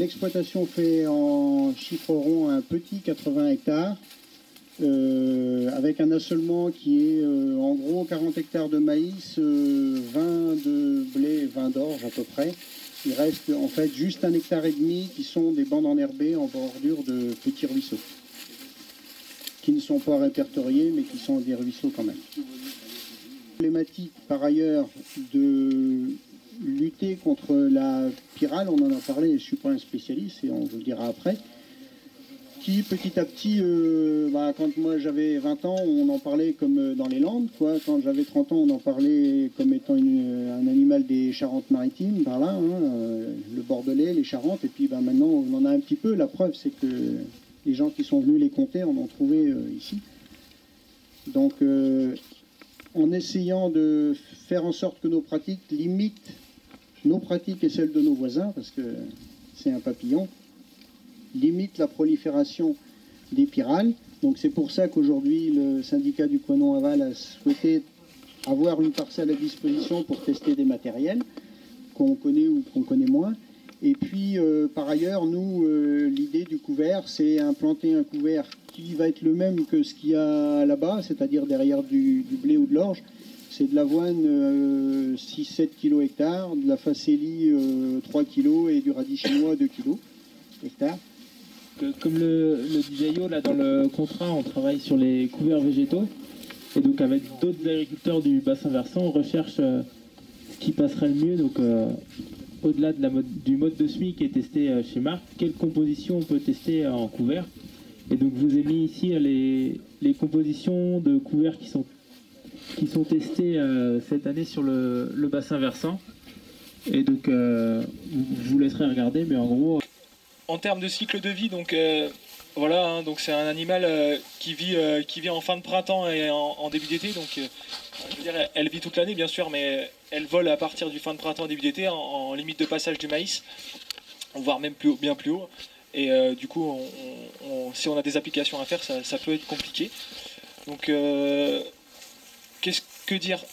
exploitation fait en chiffre rond un petit 80 hectares, avec un assolement qui est en gros 40 hectares de maïs, 20 de blé, 20 d'orge à peu près. Il reste en fait juste 1,5 hectare qui sont des bandes enherbées en bordure de petits ruisseaux, qui ne sont pas répertoriés mais qui sont des ruisseaux quand même. Problématique par ailleurs de lutter contre la pyrale, on en a parlé, je ne suis pas un spécialiste et on vous le dira après, qui petit à petit, quand moi j'avais 20 ans, on en parlait comme dans les Landes, quoi. Quand j'avais 30 ans, on en parlait comme étant un animal des Charentes-Maritimes, par là, le Bordelais, les Charentes, et puis maintenant on en a un petit peu, la preuve c'est que les gens qui sont venus les compter en ont trouvé ici. Donc en essayant de faire en sorte que nos pratiques limitent nos pratiques et celles de nos voisins, parce que c'est un papillon, limite la prolifération des pyrales. Donc c'est pour ça qu'aujourd'hui le syndicat du Couesnon Aval a souhaité avoir une parcelle à disposition pour tester des matériels qu'on connaît ou qu'on connaît moins. Et puis par ailleurs, nous, l'idée du couvert, c'est implanter un couvert qui va être le même que ce qu'il y a là-bas, c'est-à-dire derrière du blé ou de l'orge. C'est de l'avoine 6-7 kg hectare, de la facélie 3 kg et du radis chinois 2 kg hectare. Comme le disait Yo, là dans le contrat, on travaille sur les couverts végétaux. Et donc avec d'autres agriculteurs du bassin versant, on recherche ce qui passerait le mieux. Donc au-delà du mode de semis qui est testé chez Marc, quelle composition on peut tester en couvert. Et donc je vous ai mis ici les compositions de couverts qui sont testées cette année sur le bassin versant. Et donc je vous laisserai regarder, mais en gros... En termes de cycle de vie, donc voilà, donc c'est un animal qui vit en fin de printemps et en début d'été. Donc je veux dire, elle vit toute l'année bien sûr, mais elle vole à partir du fin de printemps, début d'été, en limite de passage du maïs, voire même bien plus haut. Et du coup, si on a des applications à faire, ça peut être compliqué. Donc qu'est-ce que dire,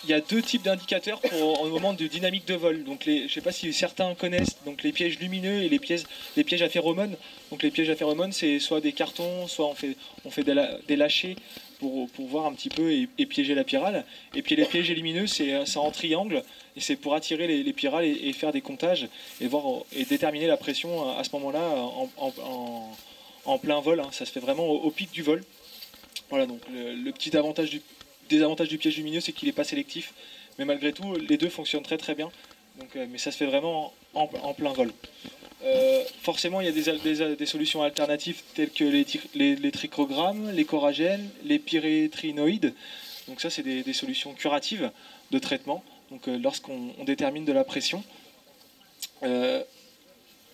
il y a deux types d'indicateurs au moment de dynamique de vol. Donc je ne sais pas si certains connaissent donc les pièges lumineux et les pièges à phéromones. Donc les pièges à phéromones, c'est soit des cartons, soit on fait des lâchers pour voir un petit peu et piéger la pyrale. Et puis les pièges lumineux, c'est en triangle et c'est pour attirer les pyrales et faire des comptages et déterminer la pression à ce moment-là en plein vol. Ça se fait vraiment au pic du vol. Voilà, donc le petit désavantage du piège lumineux, c'est qu'il n'est pas sélectif, mais malgré tout, les deux fonctionnent très très bien. Donc, mais ça se fait vraiment en plein vol. Forcément, il y a des solutions alternatives telles que les trichogrammes, les coragènes, les pyrétrinoïdes. Donc ça, c'est des solutions curatives de traitement. Donc lorsqu'on détermine de la pression.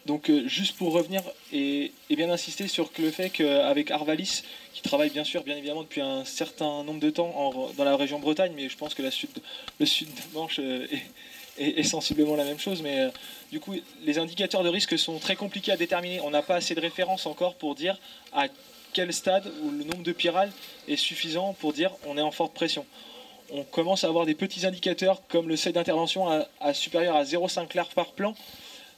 Donc juste pour revenir et bien insister sur le fait qu'avec Arvalis, qui travaille bien évidemment depuis un certain nombre de temps dans la région Bretagne, mais je pense que le sud de Manche est sensiblement la même chose, mais du coup les indicateurs de risque sont très compliqués à déterminer. On n'a pas assez de références encore pour dire à quel stade où le nombre de pyrales est suffisant pour dire on est en forte pression. On commence à avoir des petits indicateurs comme le seuil d'intervention à supérieur à 0,5 larves par plan.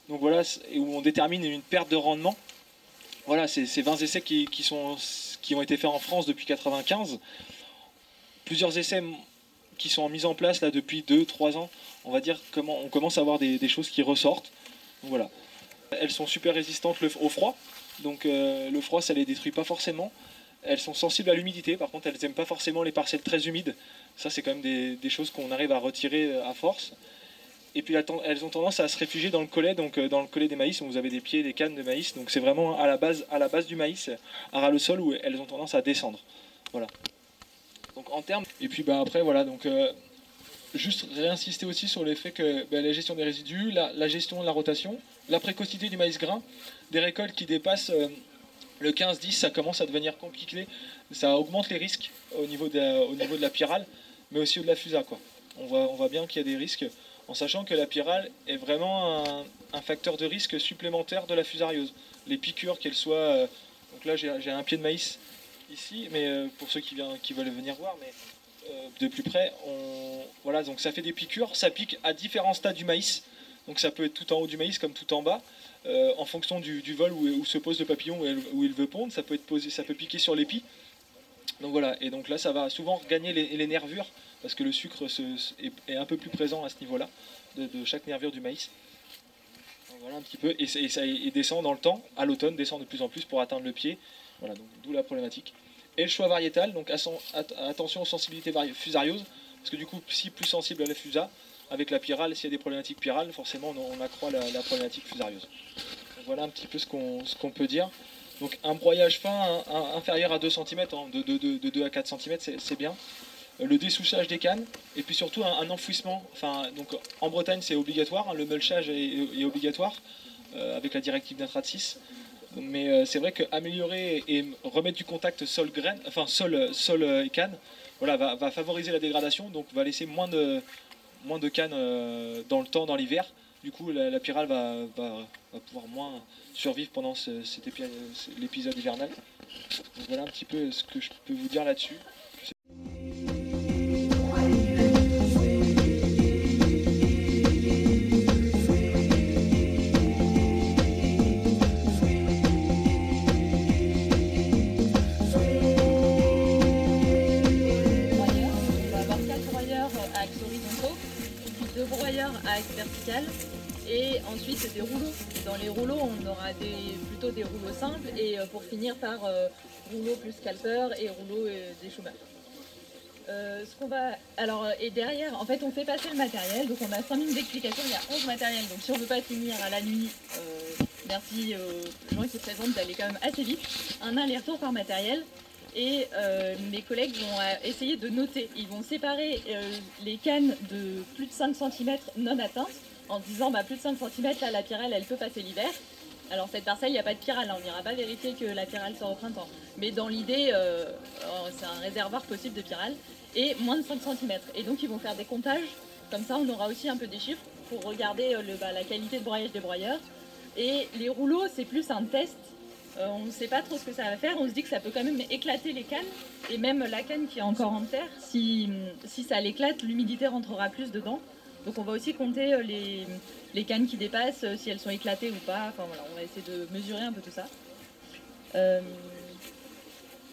Donc voilà, où on détermine une perte de rendement. Voilà, c'est 20 essais qui ont été faits en France depuis 1995. Plusieurs essais qui sont mis en place là depuis 2-3 ans. On va dire comment on commence à avoir des choses qui ressortent. Donc voilà. Elles sont super résistantes au froid. Donc le froid, ça les détruit pas forcément. Elles sont sensibles à l'humidité. Par contre, elles n'aiment pas forcément les parcelles très humides. Ça, c'est quand même des choses qu'on arrive à retirer à force. Et puis elles ont tendance à se réfugier dans le collet, donc dans le collet des maïs, où vous avez des pieds, des cannes de maïs. Donc c'est vraiment à la base du maïs, à ras le sol, où elles ont tendance à descendre. Voilà. Donc en termes. Et puis après voilà, donc juste réinsister aussi sur le fait que la gestion des résidus, la gestion de la rotation, la précocité du maïs grain, des récoltes qui dépassent le 15-10, ça commence à devenir compliqué. Ça augmente les risques au niveau de la pyrale, mais aussi de la fusa, quoi. On voit bien qu'il y a des risques, en sachant que la pyrale est vraiment un facteur de risque supplémentaire de la fusariose. Les piqûres, qu'elles soient... donc là, j'ai un pied de maïs ici, mais pour ceux qui veulent venir voir, mais de plus près, voilà, donc ça fait des piqûres, ça pique à différents stades du maïs. Donc ça peut être tout en haut du maïs comme tout en bas. en fonction du vol où se pose le papillon, où il veut pondre. Ça peut être posé, ça peut piquer sur l'épi. Donc voilà, et donc là ça va souvent gagner les nervures, parce que le sucre est un peu plus présent à ce niveau-là, de chaque nervure du maïs. Donc voilà un petit peu, et ça descend dans le temps, à l'automne, descend de plus en plus pour atteindre le pied. Voilà, donc d'où la problématique. Et le choix variétal, donc attention aux sensibilités fusarioses, parce que du coup, si plus sensible à la fusa, avec la pyrale, s'il y a des problématiques pyrales, forcément on accroît la problématique fusariose. Donc voilà un petit peu ce qu'on peut dire. Donc un broyage fin inférieur à 2 cm, de 2 à 4 cm, c'est bien. Le dessouchage des cannes, et puis surtout un enfouissement. Enfin, donc, en Bretagne c'est obligatoire, hein, le mulchage est obligatoire, avec la directive nitrate 6. Mais c'est vrai qu'améliorer et remettre du contact sol-graine, enfin sol et canne, voilà, va favoriser la dégradation, donc va laisser moins de cannes dans le temps, dans l'hiver. Du coup, la pyrale va pouvoir moins survivre pendant l'épisode hivernal. Donc voilà un petit peu ce que je peux vous dire là-dessus. À axe vertical et ensuite des rouleaux. Dans les rouleaux, on aura plutôt des rouleaux simples et pour finir par rouleaux plus scalper et rouleaux déchômeurs. Et derrière, en fait, on fait passer le matériel. Donc on a 5 minutes d'explication, il y a 11 matériels. Donc si on ne veut pas finir à la nuit, merci aux gens qui se présentent d'aller quand même assez vite. Un aller-retour par matériel. Et mes collègues vont essayer de noter. Ils vont séparer les cannes de plus de 5 cm non atteintes en se disant plus de 5 cm, là la pyrale elle peut passer l'hiver. Alors cette parcelle il n'y a pas de pyrale, on n'ira pas vérifier que la pyrale sort au printemps. Mais dans l'idée, c'est un réservoir possible de pyrale et moins de 5 cm. Et donc ils vont faire des comptages, comme ça on aura aussi un peu des chiffres pour regarder la qualité de broyage des broyeurs. Et les rouleaux c'est plus un test. On ne sait pas trop ce que ça va faire, on se dit que ça peut quand même éclater les cannes, et même la canne qui est encore en terre, si ça l'éclate, l'humidité rentrera plus dedans. Donc on va aussi compter les cannes qui dépassent, si elles sont éclatées ou pas, enfin voilà, on va essayer de mesurer un peu tout ça.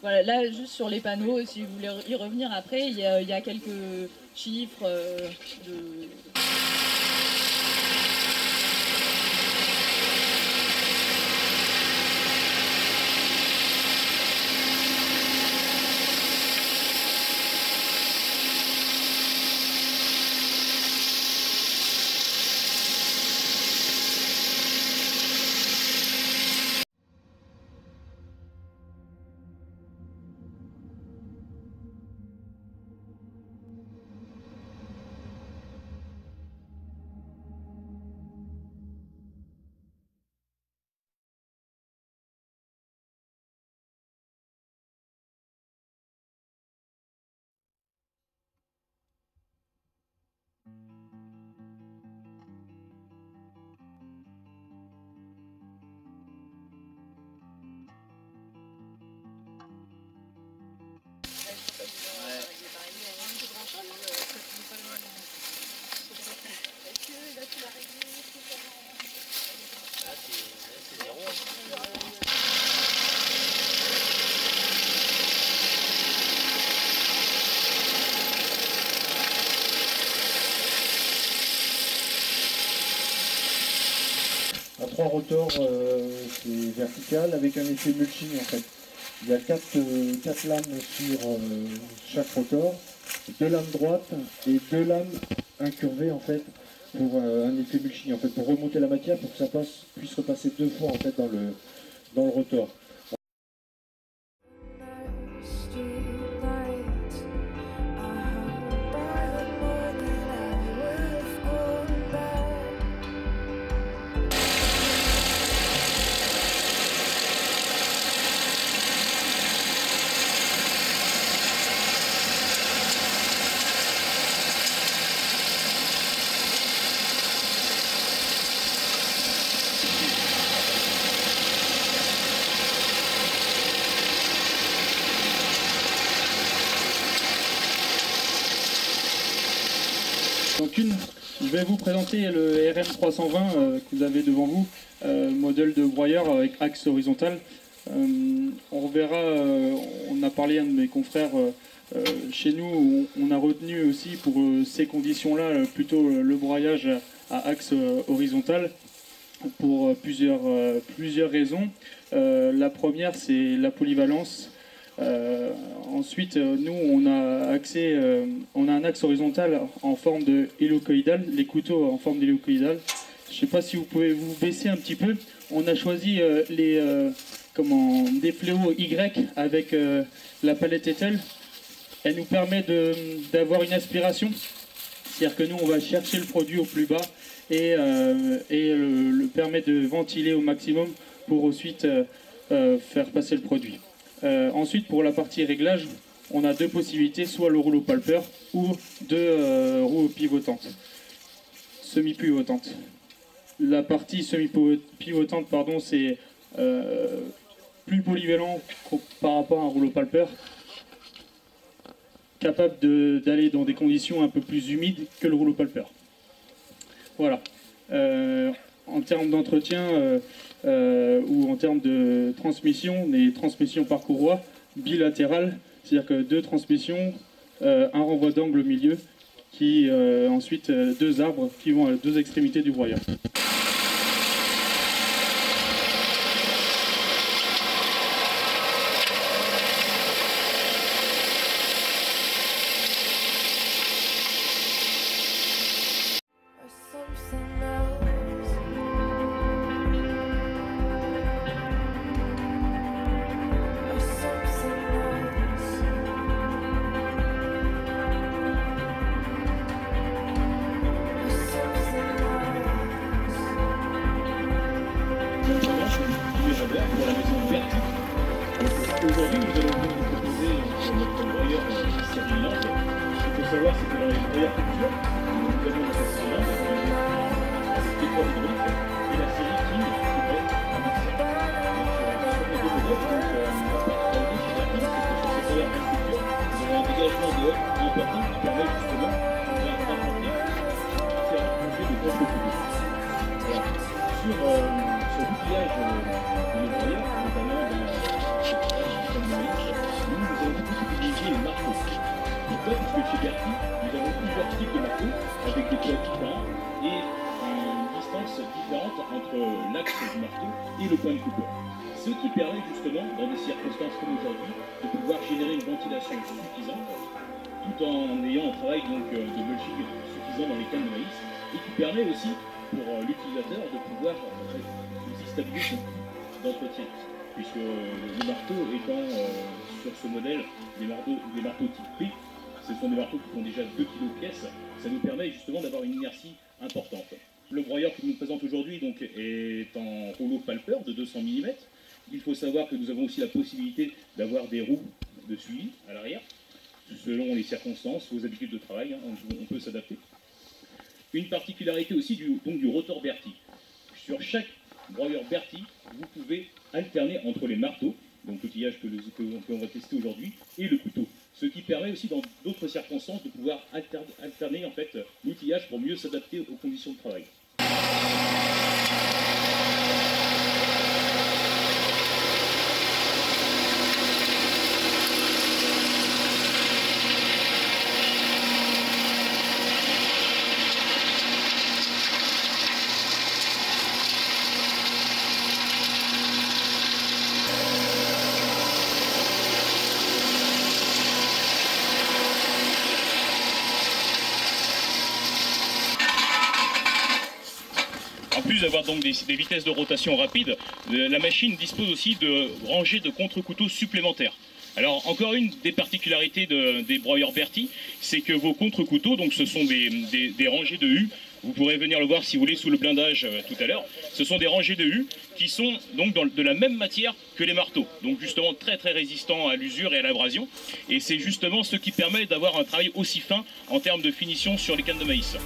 Voilà, là juste sur les panneaux, si vous voulez y revenir après, il y a quelques chiffres de... À 3 rotors, c'est vertical avec un effet mulching en fait. Il y a 4 lames sur chaque rotor, 2 lames droites et 2 lames incurvées en fait pour un effet mulching en fait, pour remonter la matière pour que ça puisse repasser 2 fois en fait dans le rotor. Donc je vais vous présenter le RM320 que vous avez devant vous. modèle de broyeur avec axe horizontal. On verra, on a parlé à un de mes confrères, chez nous, on a retenu aussi pour ces conditions-là plutôt le broyage à axe horizontal pour plusieurs raisons. La première, c'est la polyvalence. Ensuite, nous, on a un axe horizontal en forme de hélicoïdale, les couteaux en forme d'hélicoïdale. Je ne sais pas si vous pouvez vous baisser un petit peu. On a choisi des fléaux Y avec la palette Ethel. Elle nous permet d'avoir une aspiration. C'est-à-dire que nous, on va chercher le produit au plus bas et le permet de ventiler au maximum pour ensuite faire passer le produit. Ensuite, pour la partie réglage, on a deux possibilités, soit le rouleau palpeur ou deux roues pivotantes, semi-pivotantes. La partie semi-pivotante, pardon, c'est plus polyvalent par rapport à un rouleau palpeur, capable d'aller dans des conditions un peu plus humides que le rouleau palpeur. Voilà. En termes d'entretien ou en termes de transmission, les transmissions par courroie bilatérales, c'est-à-dire que deux transmissions, un renvoi d'angle au milieu, qui ensuite deux arbres qui vont à deux extrémités du broyeur. Aujourd'hui, nous allons vous proposer notre broyeur série Land. Ce qu'il faut savoir, c'est que dans les broyeurs culture, nous avons notre série Land avec des poids hydrauliques et la série King qui va être en mixeur. Sur les deux modèles, la particularité chez la King, c'est que sur ces broyeurs culture, nous avons un dégagement de haute important qui permet justement de pouvoir apporter différents projets de contre-couteau. Sur l'outillage de nos broyeurs, notamment nous avons beaucoup privilégié les marteaux. Pourquoi? Parce que chez Berti, nous avons plusieurs types de marteaux avec des poids différents et une distance différente entre l'axe du marteau et le point de coupe. Ce qui permet justement, dans des circonstances comme aujourd'hui, de pouvoir générer une ventilation suffisante tout en ayant un travail donc, de mulching suffisant dans les cannes de maïs et qui permet aussi pour l'utilisateur de pouvoir aussi stabiliser son coût d'entretien. Puisque le marteau étant sur ce modèle des marteaux type prix, ce sont des marteaux qui font déjà 2 kg pièce, ça nous permet justement d'avoir une inertie importante. Le broyeur que nous présente aujourd'hui donc est en rouleau palpeur de 200 mm. Il faut savoir que nous avons aussi la possibilité d'avoir des roues de suivi à l'arrière, selon les circonstances, vos habitudes de travail, hein, on peut s'adapter. Une particularité aussi du rotor Berti. Sur chaque broyeur Berti, vous pouvez alterner entre les marteaux, donc l'outillage qu'on va tester aujourd'hui, et le couteau. Ce qui permet aussi dans d'autres circonstances de pouvoir alterner en fait l'outillage pour mieux s'adapter aux conditions de travail. En plus d'avoir donc des vitesses de rotation rapides, la machine dispose aussi de rangées de contre-couteaux supplémentaires. Alors encore une des particularités des broyeurs Berti, c'est que vos contre-couteaux, donc ce sont des rangées de U, vous pourrez venir le voir si vous voulez sous le blindage tout à l'heure, ce sont des rangées de U qui sont donc de la même matière que les marteaux, donc justement très résistants à l'usure et à l'abrasion, et c'est justement ce qui permet d'avoir un travail aussi fin en termes de finition sur les cannes de maïs.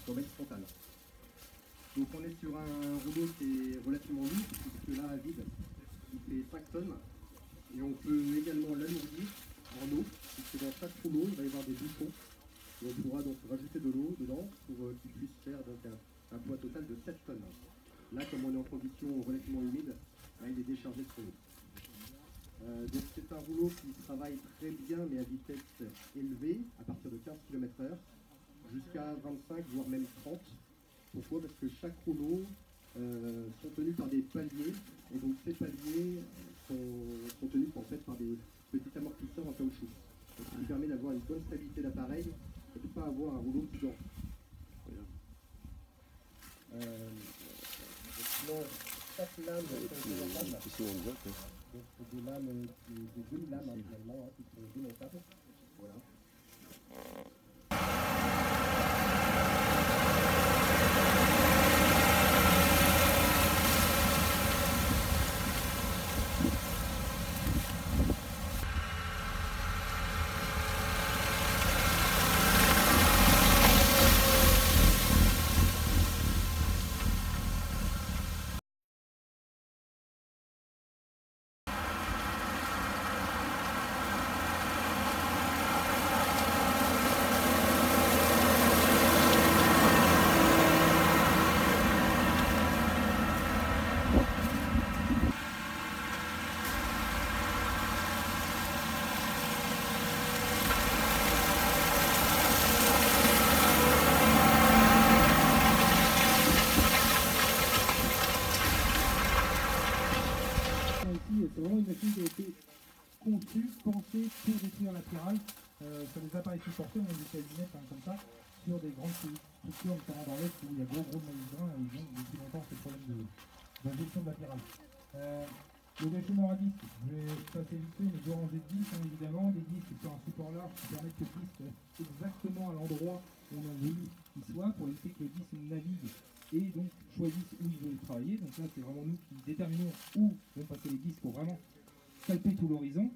au mètre frontal. Donc on est sur un rouleau qui est relativement lourd, puisque là, à vide, il fait 5 tonnes. Et on peut également l'alourdir en eau, puisque dans chaque rouleau, il va y avoir des bouchons. Et on pourra donc rajouter de l'eau dedans pour qu'il puisse faire donc un poids total de 7 tonnes. Là, comme on est en conditions relativement humides, là, il est déchargé de son eau. Donc c'est un rouleau qui travaille très bien, mais à vitesse élevée, à partir de 15 km/h, jusqu'à 25, voire même 30. Pourquoi? Parce que chaque rouleau sont tenus par des paliers, et donc ces paliers sont tenus en fait par des petits amortisseurs en caoutchouc. Donc, ce qui permet d'avoir une bonne stabilité d'appareil et de ne pas avoir un rouleau qui gonfle. Chaque lame sont démontables. Donc c'est des lames, des deux lames finalement, qui sont démontables. Voilà. C'est vraiment une machine qui a été conçue, pensée pour détruire la spirale. Sur des appareils supportés, on a des cabinets comme ça, sur des grandes structures, notamment dans l'Est, où il y a gros de maïs brun, et ils ont depuis longtemps ce problème d'injection de la spirale. Le déchaîneur à disque, je vais passer vite fait, mais deux rangées de disques, hein, évidemment, des disques sur un support large qui permettent que le disque reste exactement à l'endroit où on a voulu qu'il soit, pour éviter que le disque navigue et donc choisissent où ils veulent travailler. Donc là, c'est vraiment nous qui déterminons où vont passer les disques pour vraiment scalper tout l'horizon.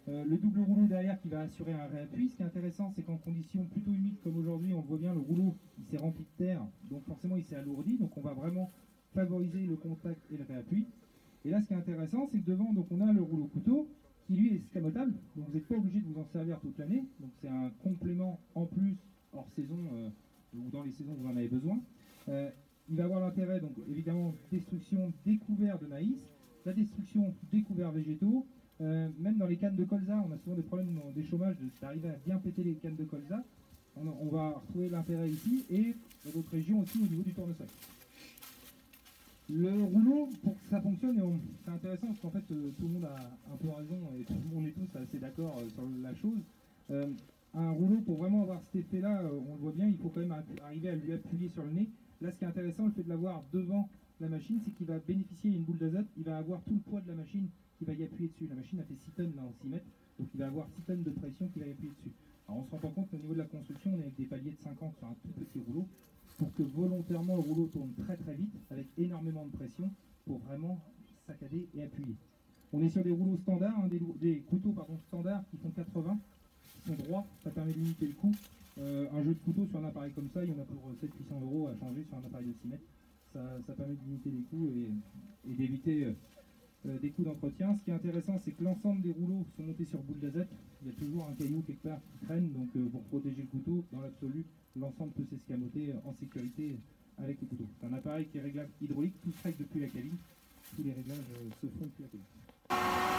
Le double rouleau derrière qui va assurer un réappui. Ce qui est intéressant, c'est qu'en conditions plutôt humides comme aujourd'hui, on voit bien le rouleau, il s'est rempli de terre, donc forcément il s'est alourdi, donc on va vraiment favoriser le contact et le réappui. Et là, ce qui est intéressant, c'est que devant, donc, on a le rouleau couteau, qui lui est escamotable, donc vous n'êtes pas obligé de vous en servir toute l'année, donc c'est un complément en plus, hors saison, ou dans les saisons où vous en avez besoin. Il va avoir l'intérêt, donc évidemment, destruction des couverts de maïs, la destruction des couverts végétaux, même dans les cannes de colza, on a souvent des problèmes des chômages d'arriver à bien péter les cannes de colza. On va retrouver l'intérêt ici, et dans d'autres régions aussi au niveau du tournesol. Le rouleau, pour que ça fonctionne, c'est intéressant parce qu'en fait tout le monde a un peu raison et tout le monde est tous assez d'accord sur la chose. Un rouleau, pour vraiment avoir cet effet-là, on le voit bien, il faut quand même arriver à lui appuyer sur le nez. Là, ce qui est intéressant, le fait de l'avoir devant la machine, c'est qu'il va bénéficier d'une boule d'azote, il va avoir tout le poids de la machine qui va y appuyer dessus. La machine a fait 6 tonnes là en 6 mètres, donc il va avoir 6 tonnes de pression qui va y appuyer dessus. Alors on se rend pas compte, au niveau de la construction, on est avec des paliers de 50 sur un tout petit rouleau, pour que volontairement le rouleau tourne très très vite, avec énormément de pression, pour vraiment saccader et appuyer. On est sur des rouleaux standards, hein, des couteaux standards qui font 80, qui sont droits, ça permet de limiter le coût. Un jeu de couteau sur un appareil comme ça, il y en a pour 700-800 € à changer sur un appareil de 6 mètres. Ça permet de limiter les coûts et d'éviter des coûts d'entretien. Ce qui est intéressant, c'est que l'ensemble des rouleaux sont montés sur boule d'azote. Il y a toujours un caillou quelque part qui traîne, donc pour protéger le couteau, dans l'absolu, l'ensemble peut s'escamoter en sécurité avec le couteau. C'est un appareil qui est réglable hydraulique, tout se règle depuis la cabine. Tous les réglages se font depuis la cabine.